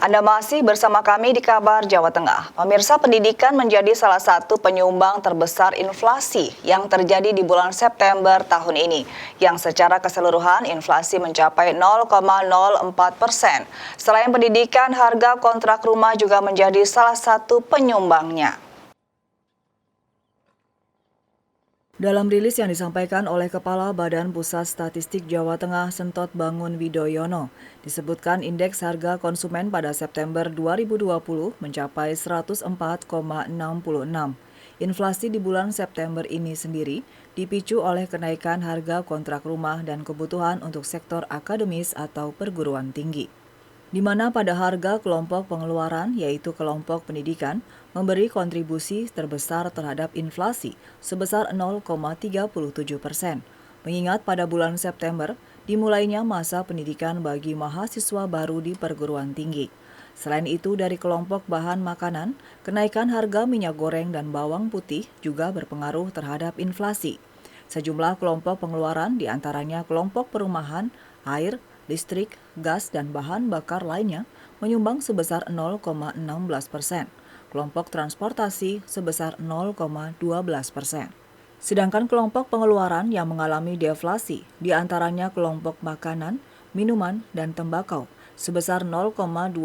Anda masih bersama kami di Kabar Jawa Tengah. Pemirsa, pendidikan menjadi salah satu penyumbang terbesar inflasi yang terjadi di bulan September tahun ini. Yang secara keseluruhan inflasi mencapai 0,04%. Selain pendidikan, harga kontrak rumah juga menjadi salah satu penyumbangnya. Dalam rilis yang disampaikan oleh Kepala Badan Pusat Statistik Jawa Tengah Sentot Bangun Widoyono, disebutkan indeks harga konsumen pada September 2020 mencapai 104,66. Inflasi di bulan September ini sendiri dipicu oleh kenaikan harga kontrak rumah dan kebutuhan untuk sektor akademis atau perguruan tinggi, di mana pada harga kelompok pengeluaran yaitu kelompok pendidikan memberi kontribusi terbesar terhadap inflasi sebesar 0,37%. Mengingat pada bulan September dimulainya masa pendidikan bagi mahasiswa baru di perguruan tinggi. Selain itu, dari kelompok bahan makanan, kenaikan harga minyak goreng dan bawang putih juga berpengaruh terhadap inflasi. Sejumlah kelompok pengeluaran diantaranya kelompok perumahan, air, listrik, gas, dan bahan bakar lainnya menyumbang sebesar 0,16%. Kelompok transportasi sebesar 0,12%. Sedangkan kelompok pengeluaran yang mengalami deflasi diantaranya kelompok makanan, minuman, dan tembakau sebesar 0,28%.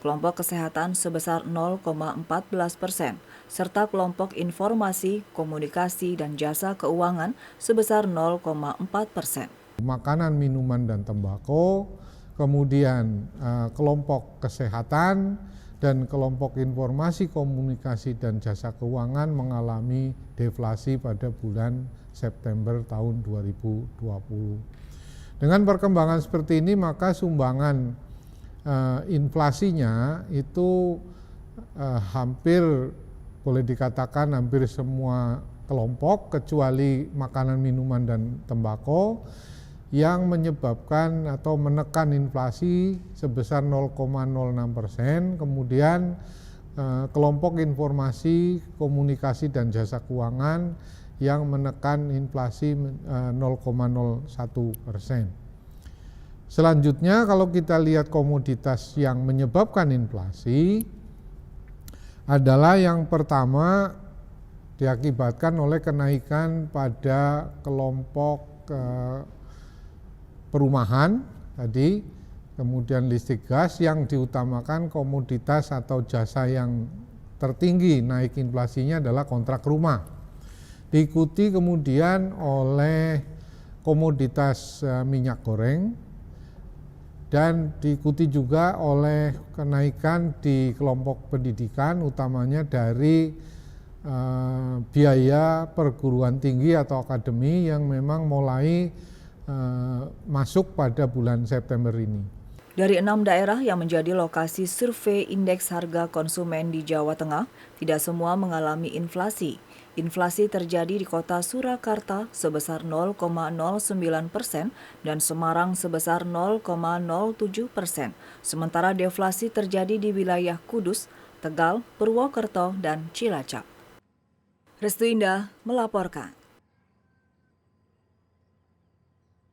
Kelompok kesehatan sebesar 0,14%, serta kelompok informasi, komunikasi, dan jasa keuangan sebesar 0,4%. Makanan, minuman, dan tembakau, kemudian kelompok kesehatan dan kelompok informasi, komunikasi, dan jasa keuangan mengalami deflasi pada bulan September tahun 2020. Dengan perkembangan seperti ini, maka sumbangan inflasinya itu hampir boleh dikatakan hampir semua kelompok kecuali makanan, minuman, dan tembakau yang menyebabkan atau menekan inflasi sebesar 0,06%, kemudian kelompok informasi, komunikasi, dan jasa keuangan yang menekan inflasi 0,01%. Selanjutnya, kalau kita lihat komoditas yang menyebabkan inflasi adalah yang pertama diakibatkan oleh kenaikan pada kelompok perumahan tadi, kemudian listrik, gas, yang diutamakan komoditas atau jasa yang tertinggi naik inflasinya adalah kontrak rumah. Diikuti kemudian oleh komoditas minyak goreng dan diikuti juga oleh kenaikan di kelompok pendidikan, utamanya dari biaya perguruan tinggi atau akademi yang memang mulai masuk pada bulan September ini. Dari 6 daerah yang menjadi lokasi survei indeks harga konsumen di Jawa Tengah, tidak semua mengalami inflasi. Inflasi terjadi di kota Surakarta sebesar 0,09% dan Semarang sebesar 0,07%. Sementara deflasi terjadi di wilayah Kudus, Tegal, Purwokerto, dan Cilacap. Restu Indah melaporkan.